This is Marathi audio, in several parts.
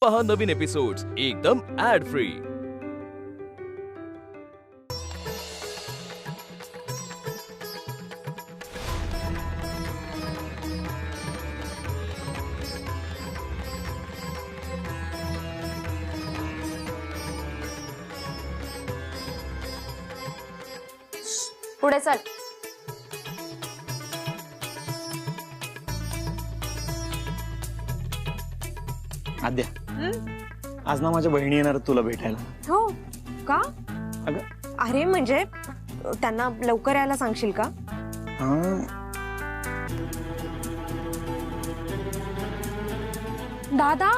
पहा नवीन एपिसोड्स एकदम ऍड फ्री। पुढे चल। आद्या, आज ना माझ्या बहिणी येणार तुला भेटायला। हो का? अगं अरे म्हणजे त्यांना लवकर यायला सांगशील का? दादा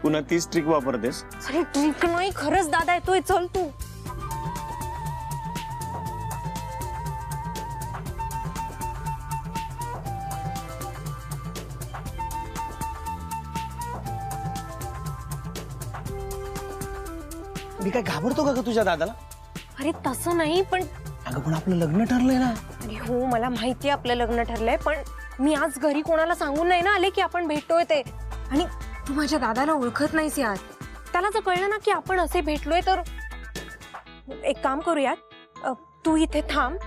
पुन्हा तीच ट्रिक वापरतेस? अरे ठीक नाही, खरंच दादा येतोय, चल तू। मी काय घाबरतो का तुझ्या दादाला? अरे तसं नाही, पण अगं पण आपलं लग्न ठरलंय ना। अरे हो, मला माहिती आपलं लग्न ठरलंय, पण मी आज घरी कोणाला सांगून नाही ना आले की आपण भेटतोय ते। आणि तू माझ्या दादाला ओळखत नाहीस यार, त्याला जर कळलं ना की आपण असे भेटलोय तर एक काम करूयात, तू इथे थांब,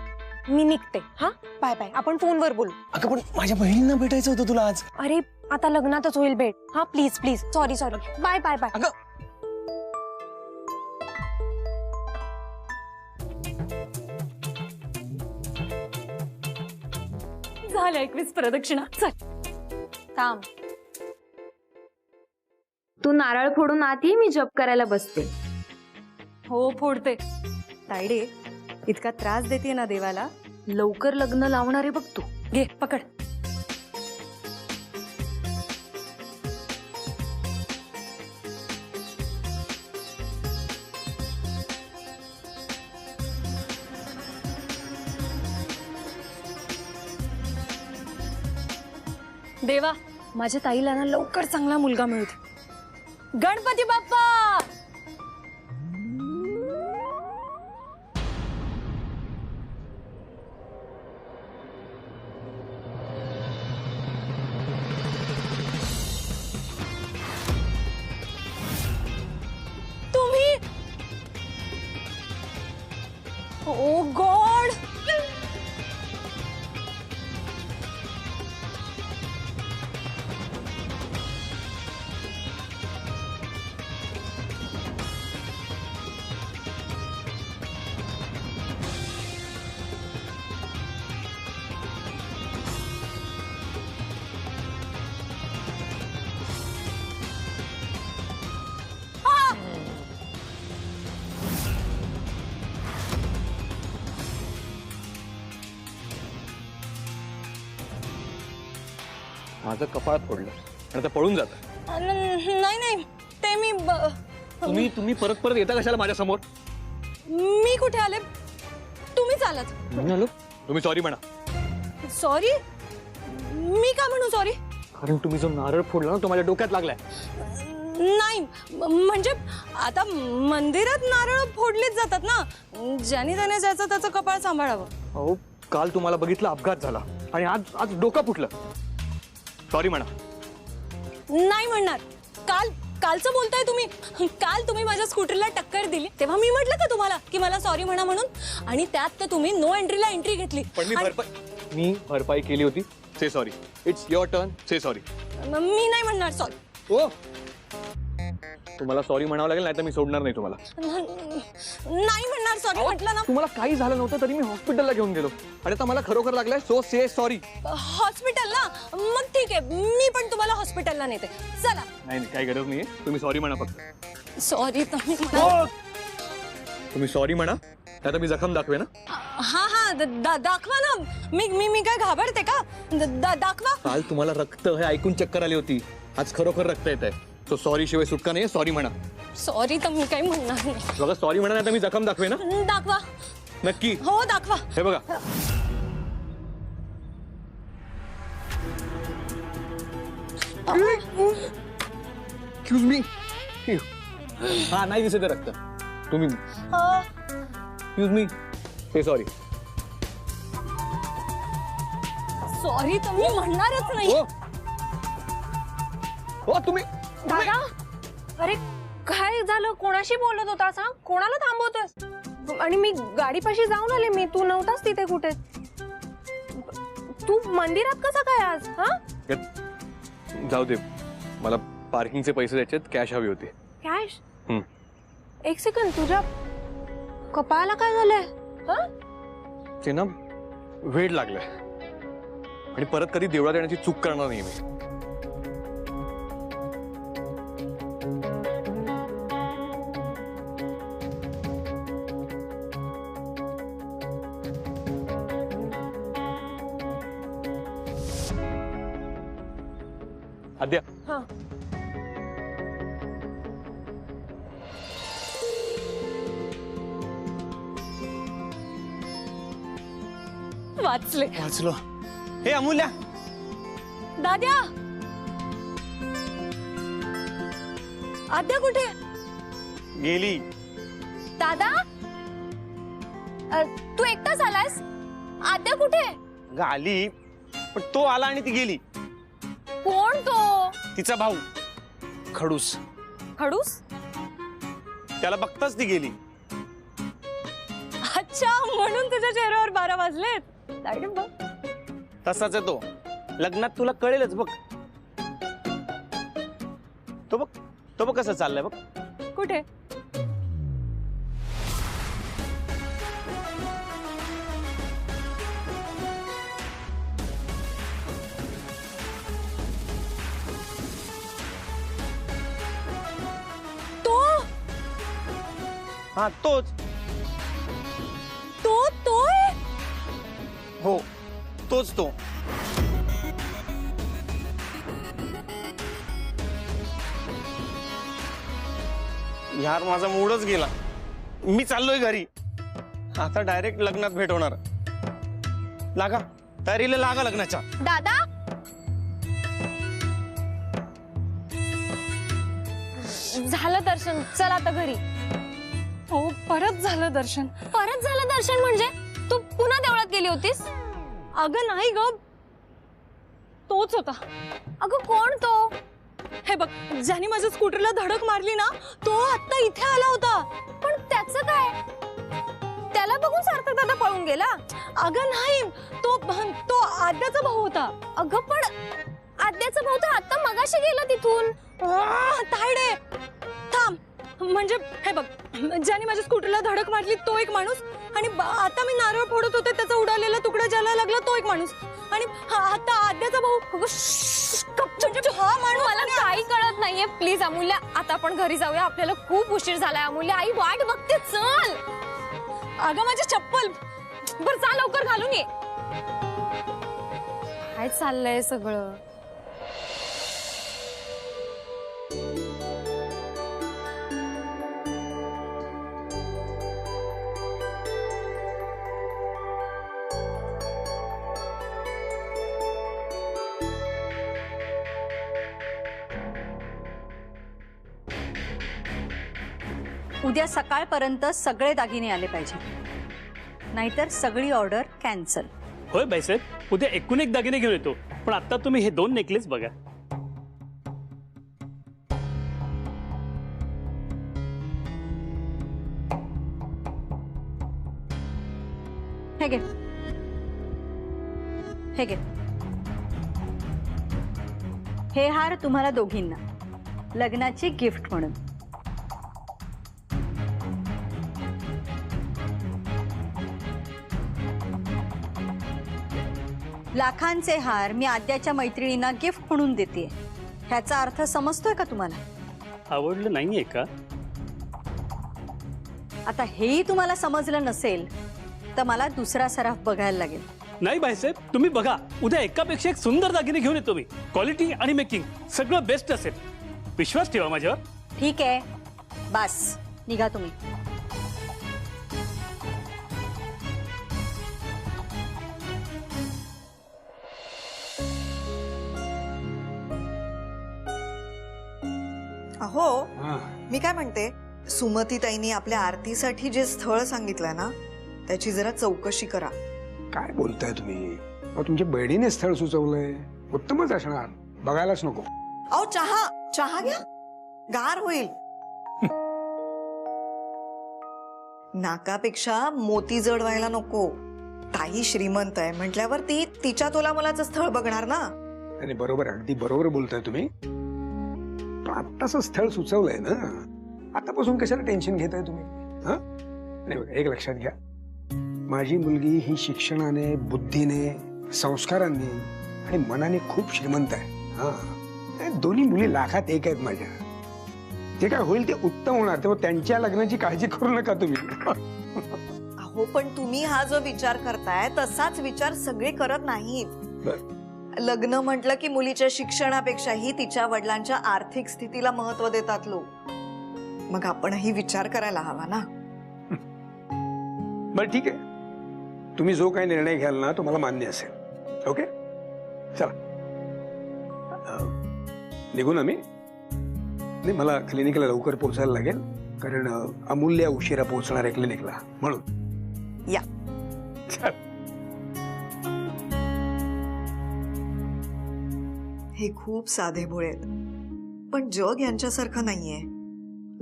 मी निघते। हा बाय बाय, आपण फोनवर बोलू। अगं पण माझ्या बहिणींना भेटायचं होतं तुला आज। अरे आता लग्नातच होईल भेट। हा please please, sorry sorry, bye bye bye. अगं झालं 21 प्रदक्षिणा, चल। थांब, तू नारळ फोडून आत ये, मी जप करायला बसते। हो फोडते। तायडे, इतका त्रास देते ना देवाला, लवकर लग्न लावणारे बघ तू। घे पकड। देवा, माझ्या ताईला ना लवकर चांगला मुलगा मिळू दे। गणपती बाप्पा। तुम्ही? ओ गॉड, माझं कपाळ फोडलं आणि आता पळून जात। नाही नाही, ते मी तुम्ही परत परत येता कशाला माझ्या समोर? मी कुठे आले? तुम्ही चालत। तुम्ही सॉरी म्हणा। सॉरी? मी का म्हणू सॉरी? कारण तुम्ही जो नारळ फोडला ना तो माझ्या डोक्यात लागलाय। नाही म्हणजे आता मंदिरात नारळ फोडलेच जातात ना, ज्याने त्याने ज्याचं त्याचं कपाळ सांभाळावं। अहो काल तुम्हाला बघितलं अपघात झाला आणि आज डोकं फुटलं। सॉरी म्हणा। नाही म्हणणार। कालचं बोलताय तुम्ही? काल तुम्ही माझ्या स्कूटरला टक्कर दिली तेव्हा मी म्हटलं का तुम्हाला की मला सॉरी म्हणा म्हणून? आणि त्यात तर तुम्ही नो एंट्रीला एंट्री घेतली। पण मी भरपाई केली होती। Say sorry, it's your turn, say sorry. मी नाही म्हणणार सॉरी। ओ तुम्हाला सॉरी म्हणावं लागेल, नाही तर मी सोडणार नाही तुम्हाला। नाही म्हणणार सॉरी म्हटलं ना। तुम्हाला काही झालं नव्हतं तरी मी हॉस्पिटलला घेऊन गेलो आणि आता मला खरोखर लागलाय, सो से सॉरी। हॉस्पिटलला? मग ठीक आहे, मी पण तुम्हाला हॉस्पिटलला नेते, चला। नाही काही गरज नाहीये, तुम्ही सॉरी म्हणा फक्त। सॉरी तुम्ही सॉरी म्हणा, आता मी जखम दाखवे ना। हा हा दाखवा ना। मी काय घाबरते का? दाखवा। काल तुम्हाला रक्त हे ऐकून चक्कर आली होती, आज खरोखर रक्त येत आहे। तो सॉरी शिवाय सुटका नाही, सॉरी म्हणा। सॉरी तर मी काही म्हणणार नाही। बघा सॉरी म्हणा, नाही तर मी जखम दाखवे ना। दाखवा। नक्की? हो दाखवा। हे बघा। Excuse me. हा नाही दिसत आहे रक्त। तुम्ही एक्सक्यूज मी, से सॉरी। सॉरी तर मी म्हणणारच नाही। हो तुम्ही दादा अरे काय झालं? कोणाशी बोलत होता सांग? कोणाला थांबवतोस? आणि मी गाडीपाशी जाऊन आले, मी तू नव्हतास तिथे कुठे. तू मंदिरात कसा काय आज? हा जाऊ दे, मला पार्किंगचे पैसे द्यायचे, कॅश हवी होती. कॅश? हम्म. एक सेकंड, तुझ्या कपाळाला काय झालंय? हा? ते ना वेळ लागलाय आणि परत कधी देवळात येण्याची चूक करणार नाही मी. आद्या हा. वाचले. वाचलो. हे अमूल्या, दाद्या, आद्या कुठे? गेली. दादा, तू एकटाच आलायस? आद्या कुठे? आली पण तो आला आणि ती गेली. कोण तो? तिचा भाऊ खडूस. खडूस? त्याला बघताच ती गेली. अच्छा, म्हणून तुझ्या चेहऱ्यावर 12 वाजलेत. साईड बघ. तसाच आहे तो. लग्नात तुला कळेलच बघ. तो बघ कसं चाललंय बघ. कुठे? तो हा तोच. तो आहे? हो तोच तो. यार माझा मूडच गेला. मी चाललोय घरी. आता डायरेक्ट लग्नात भेट होणार. लागा तयारीला, लागा लग्नाच्या. दादा, झालं दर्शन, चल आता घरी. हो परत झालं दर्शन. परत झालं दर्शन म्हणजे तू पुन्हा देवळात गेली होतीस? अगं नाही ग, तोच होता. अगं कोण तो? हे बघ, ज्याने माझ्या स्कूटरला धडक मारली ना, तो आता इथे आला होता. पण त्याचं काय? त्याला बघून सार्थक दादा पळून गेला? अगं नाही, तो आद्याचा भाऊ होता. अगं पण आद्याचा भाऊ तर आता मगाशी गेला तिथून. तायडे, थांब. म्हणजे हे बघ, ज्याने माझ्या स्कूटरला धडक मारली तो एक माणूस, आणि आता मी नारळ फोडत होते त्याचा उडालेला तुकडा ज्याला लागला तो एक माणूस, आणि आता आद्याचा भाऊ. म्हणजे हा माणूस. मला काही कळत नाहीये. प्लीज अमूल्या, आता आपण घरी जाऊया. आपल्याला खूप उशीर झालाय. अमूल्या, आई वाट बघते. चल. अगं माझी चप्पल. बर चाल, लवकर घालून ये. काय चाललंय सगळं? उद्या सकाळपर्यंत सगळे दागिने आले पाहिजे, नाहीतर सगळी ऑर्डर कॅन्सल. होय बाईसाहेब, उद्या एकूण एक दागिने घेऊन येतो, पण आता तुम्ही हे 2 नेकलेस बघा. हे घे, हे घे. हे हार तुम्हाला दोघींना लग्नाची गिफ्ट म्हणून. लाखांचे हार मी आद्याच्या मैत्रिणींना गिफ्ट म्हणून देते. ह्याचा अर्थ समजतोय का तुम्हाला? आवडलं नाहीये का? आता हेही तुम्हाला समजलं नसेल तर मला दुसरा सराफ बघायला लागेल. नाही बाईसाहेब, तुम्ही बघा, उद्या एकापेक्षा एक सुंदर दागिने घेऊन येतो मी. क्वालिटी आणि मेकिंग सगळं बेस्ट असेल. विश्वास ठेवा माझ्यावर. ठीक आहे, बस निघा तुम्ही. अहो, मी काय म्हणते, सुमतीताईंनी आपल्या आरतीसाठी जे स्थळ सांगितलंय ना, त्याची जरा चौकशी करा. काय बोलताय तुम्ही? तुमच्या बहिणीने स्थळ सुचवलंय, उत्तमच असणार, बघायलाच नको. अहो चहा चहा घ्या, गार होईल. नाकापेक्षा मोती जड व्हायला नको. ताई श्रीमंत आहे म्हटल्यावर ती तिच्या तोला मुलाचं स्थळ बघणार ना. आणि बरोबर, अगदी बरोबर बोलताय तुम्ही. पण आत्ताच स्थळ सुचवलंय ना, आतापासून कशाला टेन्शन घेताय तुम्ही? हा नाही बघा, एक लक्षात घ्या, माझी मुलगी ही शिक्षणाने, बुद्धीने, संस्कारांनी आणि मनाने खूप श्रीमंत आहे. हा, दोन्ही मुली लाखात एक आहेत माझ्या. जे काय होईल ते उत्तम होणार, तेव्हा त्यांच्या लग्नाची काळजी करू नका तुम्ही. अहो पण तुम्ही हा जो विचार करताय तसाच विचार सगळे करत नाहीत. लग्न म्हटलं की मुलीच्या शिक्षणापेक्षाही तिच्या वडिलांच्या आर्थिक स्थितीला महत्व देतात लोक. मग आपणही विचार करायला हवा ना. बरं ठीक आहे, तुम्ही जो काही निर्णय घ्याल ना तो मला मान्य असेल. ओके चला निघू ना मी. नाही, मला क्लिनिकला लवकर पोहोचायला लागेल, कारण अमूल्य उशिरा पोहोचणार आहे क्लिनिकला, म्हणून. या चल. हे खूप साधे भोळे आहेत, पण जग यांच्यासारखं नाहीये.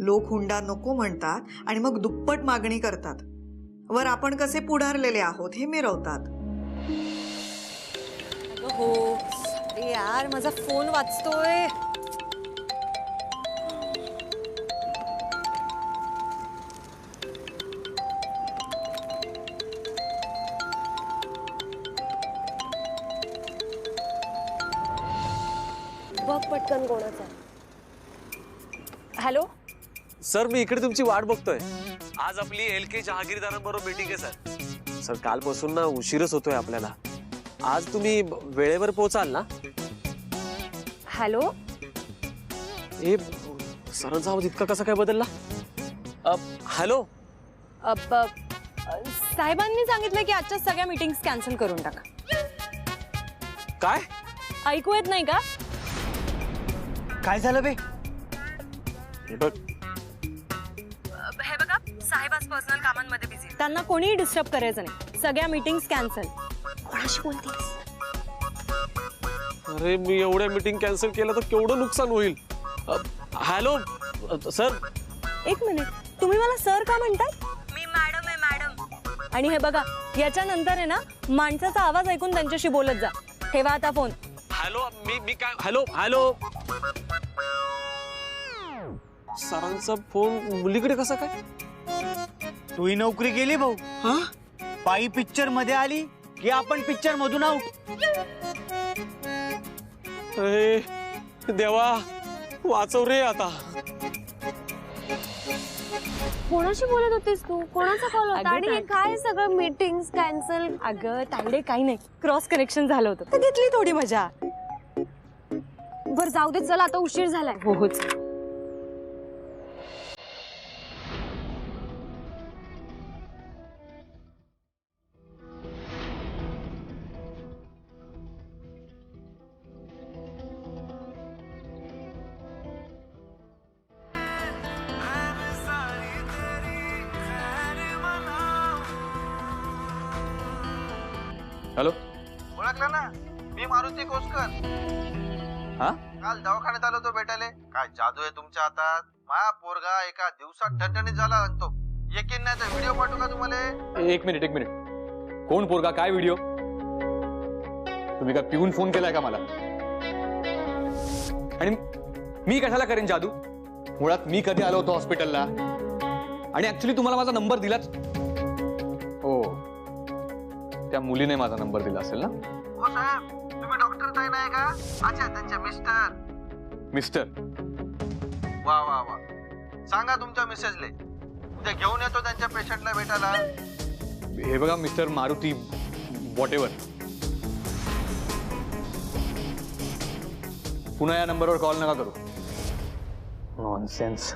लोक हुंडा नको म्हणतात आणि मग दुप्पट मागणी करतात. वर आपण कसे पुढारलेले आहोत हे मिरवतात. हो अरे यार, माझा फोन वाजतोय. बघ पटकन कोणाचा. हॅलो सर, मी इकडे तुमची वाट बघतोय. आज आपली LK जहागीरदारांबरोबर मीटिंग आहे सर. सर, कालपासून ना उशीरच होतोय आपल्याला. आज तुम्ही वेळेवर पोहोचाल ना? हॅलो, हे सरांचा आवाज इतका कसा काय बदलला? हॅलो, साहेबांनी सांगितलं की आजच्या सगळ्या मीटिंग्स कॅन्सल करून टाका. काय? ऐकू येत नाही का? काय झालं बे? हे बघ, हे बघा, साहेब आज पर्सनल कामांमध्ये बिझी. त्यांना कोणीही डिस्टर्ब करायचं नाही. सगळ्या मीटिंग्स कॅन्सल. कोणाशी बोलतेस? अरे मी एवढ्या मीटिंग कॅन्सल केलं तर केवढं नुकसान होईल. Hello sir. एक मिनिट, तुम्ही मला सर का म्हणताय? मी मॅडम आहे, मॅडम. आणि हे बघा, याच्यानंतर आहे ना, माणसाचा आवाज ऐकून त्यांच्याशी बोलत जा. ठेवा आता फोन. हॅलो, मी काय? Hello hello. सरांचा फोन मुलीकडे कसा काय? तू ही नोकरी गेली भाऊ. हा? पायी पिक्चर मध्ये आली की आपण पिक्चर मधून आऊट. अरे देवा, वाचव रे आता. कोणाशी बोलत होतीस तू? कोणाचा कॉल होता? आणि हे काय सगळं मीटिंग्स कॅन्सल? अगं तायडे, काही नाही, क्रॉस कनेक्शन झालं होतं तर घेतली थोडी मजा. बर जाऊ दे, चल आता उशीर झालाय. हो हो. हॅलो, ओळखलं ना, मी मारुती कोसकर. हा? काल दवाखान्यात आलो तो भेटायला. काय जादू आहे तुमच्या हातात? माझा पोरगा एका दिवसात ठणठणीत झाला म्हणतो. यकीन नाही तर व्हिडिओ पाठवू का तुम्हाला? एक मिनिट. कोण पोरगा, काय व्हिडिओ? तुम्ही काय पिऊन फोन केलाय का मला? आणि मी कशाला करेन जादू? मुळात मी कधी आलो होतो हॉस्पिटलला? आणि ऍक्च्युली तुम्हाला माझा नंबर दिलाच. हो, त्या मुलीने माझा नंबर दिला असेल ना? हो साहेब, तुम्ही डॉक्टर ताई नाही का? अच्छा, त्यांचे मिस्टर. वा वा वा. सांगा तुमच्या मिसेसले उद्या घेऊन येतो त्यांच्या पेशंटला भेटायला. हे बघा मिस्टर मारुती व्हॉटेवर, पुन्हा या नंबरवर कॉल नका करू. नॉनसेन्स.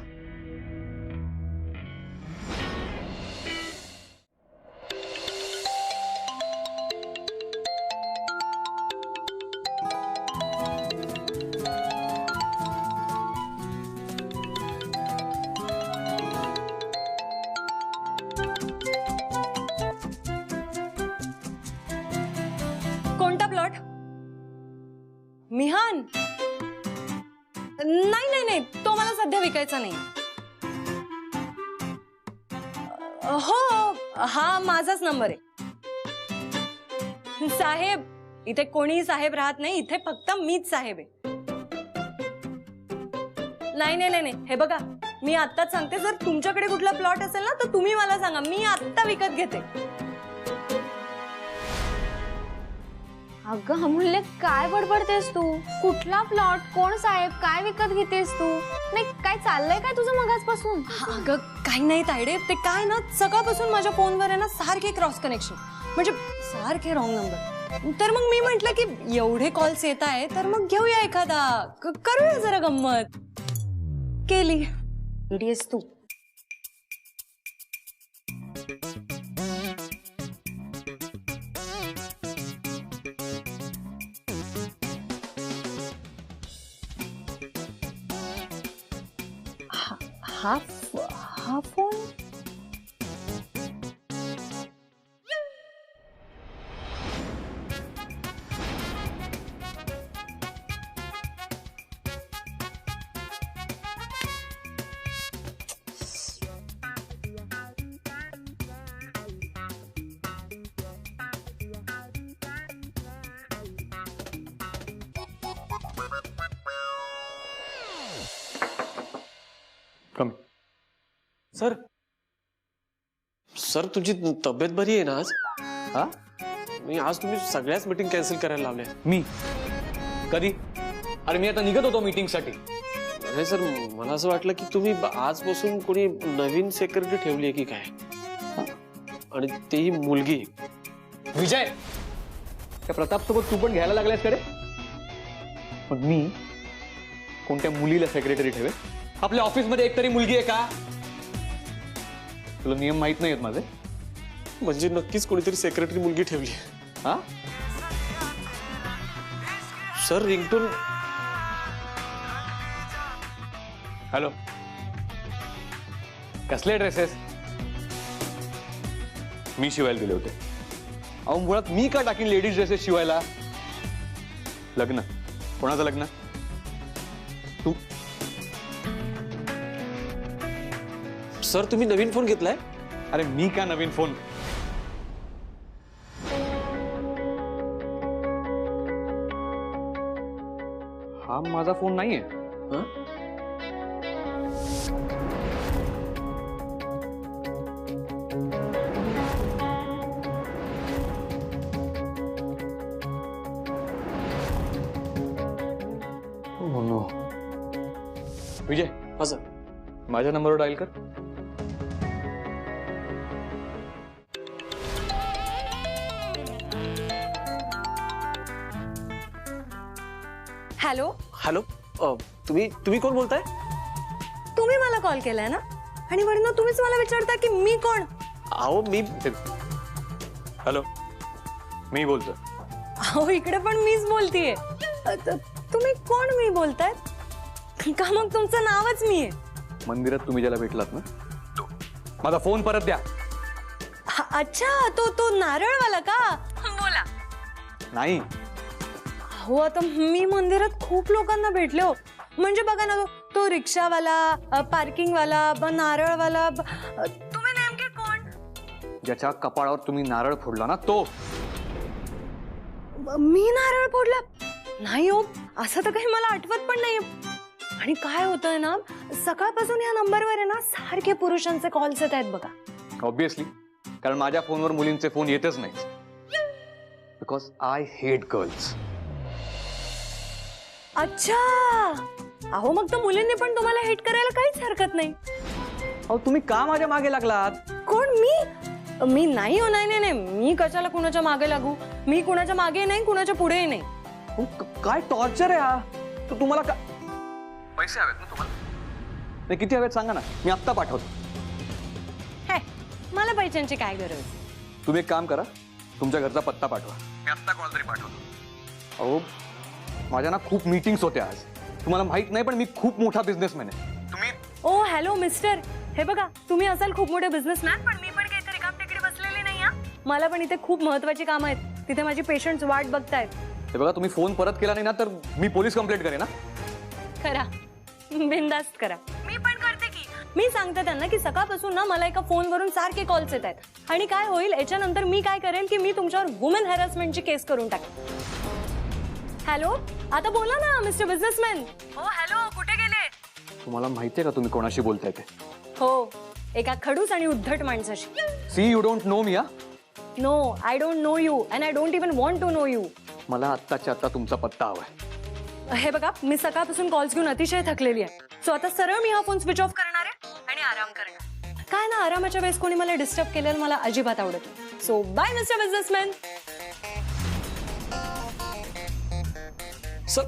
कोणता प्लॉट? मिहान? नाही नाही नाही नाही, तो मला सध्या विकायचा नाही. हो, हा माझाच नंबर आहे. साहेब, इथे कोणीही साहेब राहत नाही, इथे फक्त मीच साहेब आहे. नाही नाही नाही नाही, हे बघा मी आत्ताच सांगते, जर तुमच्याकडे कुठला प्लॉट असेल ना तर तुम्ही मला सांगा, मी आत्ता विकत घेते. अगं अमूल्य, काय बडबडतेस तू? कुठला प्लॉट, कोण साहेब, काय विकत घेतेस तू? नाही काय चाललंय काय तुझं मगाचपासून? अगं काही नाही तायडे, ते काय ना सकाळपासून माझ्या फोनवर आहे ना सारखे क्रॉस कनेक्शन, म्हणजे सारखे रॉंग नंबर. तर मग मी म्हंटल की एवढे कॉल्स येत आहे तर मग घेऊया एखादा, करूया जरा गंमत. केली. इडियस तू. हा फोन कम. सर सर तुमची तब्येत बरी आहे ना आज? हा? नाही, आज तुम्ही सगळ्याच मीटिंग कॅन्सल करायला लावल्या. मी कधी? अरे मी आता निघत होतो मीटिंग साठी. अरे सर, मला असं वाटलं की तुम्ही आजपासून कोणी नवीन सेक्रेटरी ठेवली आहे की काय, आणि तेही मुलगी. विजय, त्या प्रताप सोबत तू पण घ्यायला लागलास का रे? मग मी कोणत्या मुलीला सेक्रेटरी ठेवे? आपल्या ऑफिसमध्ये एक तरी मुलगी आहे का? तुला नियम माहित नाहीत माझे? म्हणजे नक्कीच कोणीतरी सेक्रेटरी मुलगी ठेवली. हा सर, रिंगटोन. हॅलो, कसले ड्रेसेस? मी शिवायला दिले होते. अहो मुळात मी का टाकीन लेडीज ड्रेसेस शिवायला? लग्न कोणाचं लग्न? तू. सर, तुम्ही नवीन फोन घेतलाय? अरे मी का नवीन फोन? हा माझा फोन नाहीये. हा? Oh no. विजय, हा सर. माझ्या नंबरवर डायल कर. हॅलो. हॅलो, तुम्ही कोण बोलताय? तुम्ही मला कॉल केलाय ना, आणि वरून तुम्हीच मला विचारता की मी कोण? अहो मी. हॅलो, मी बोलतो. अहो इकडे पण मीच बोलतीये. तुम्ही कोण मी बोलताय का? मग तुमचं नावच मी आहे. मंदिरात तुम्ही ज्याला भेटलात ना, माझा फोन परत द्या. अच्छा, तो नारळवाला का? बोला. नाही. हो, आता मी मंदिरात खूप लोकांना भेटले हो. म्हणजे बघा ना, तो रिक्षावाला, पार्किंगवाला, नारळवाला. तुम्ही नेमके कोण? ज्याच्या कपाळावर तुम्ही नारळ फोडला ना तो. मी नारळ फोडला नाही हो, असं तर काही मला आठवत पण नाही. आणि काय होतंय ना, सकाळपासून या नंबरवर आहे ना सारखे पुरुषांचे कॉल्स येत आहेत बघा. ऑब्विसली, कारण माझ्या फोनवर मुलींचे फोन येतच नाही. Because I hate girls. अच्छा, अहो मग तर मुलींनी पण तुम्हाला हेट करायला काहीच हरकत नाही. अहो तुम्ही का माझ्या मागे लागलात? कोण? मी नाही हो. नाही नाही, मी कशाला कुणाच्या मागे लागू? मी कुणाच्या मागे नाही, कुणाच्या पुढे नाही. काय टॉर्चर आहे हा? तुम्हाला का पैसे हवेत ना तुम्हाला? नाही, किती हवेत सांगा ना, मी आत्ता पाठवतो. हे, मला पैशांची काय गरज? तुम्ही एक काम करा, तुमच्या घरचा पत्ता पाठवा, मी आत्ता कॉल तरी पाठवतो. अहो माझ्या ना खूप मीटिंग्स होत्या आज. तुम्हाला माहित नाही पण मी खूप मोठा बिझनेसमॅन आहे. तुम्ही. ओ हॅलो मिस्टर, हे बघा तुम्ही असाल खूप मोठे बिझनेसमॅन, पण मी पण काहीतरी रिकाम टेकडी बसलेली नाही. मला पण इथे खूप महत्वाची कामं आहेत. तिथे माझी पेशंट्स वाट बघतायत. हे बघा, तुम्ही फोन परत केला नाही ना तर मी पोलीस कंप्लेंट करेन ना. करा, बिनधास्त करा. मी पण करते की. मी सांगते त्यांना की सकाळपासून ना मला एका फोनवरून सारखे कॉल्स येत आहेत आणि काय होईल याच्यानंतर मी काय करेन की मी तुमच्यावर वुमन हॅरॅसमेंटची केस करून टाकेन. हॅलो, आता बोला ना मिस्टर बिझनेसमॅन. हो हॅलो, कुठे गेले? तुम्हाला माहितीये का तुम्ही कोणाशी बोलताय ते? हो, एका खडूस आणि उद्धट माणसाशी. See you don't know me. No, I don't know you and I don't even want to know you. मला आत्ताच्या आत्ता तुमचा पत्ता हवाय. हे बघा, मी सकाळपासून कॉल्स घेऊन अतिशय थकलेली आहे. सो आता सरळ मी हा फोन स्विच ऑफ करणार आहे आणि आराम करणार. काय ना, आरामाच्या वेळेस कोणी मला डिस्टर्ब केलेलं मला अजिबात आवडत नाही. So bye mister businessman. Sir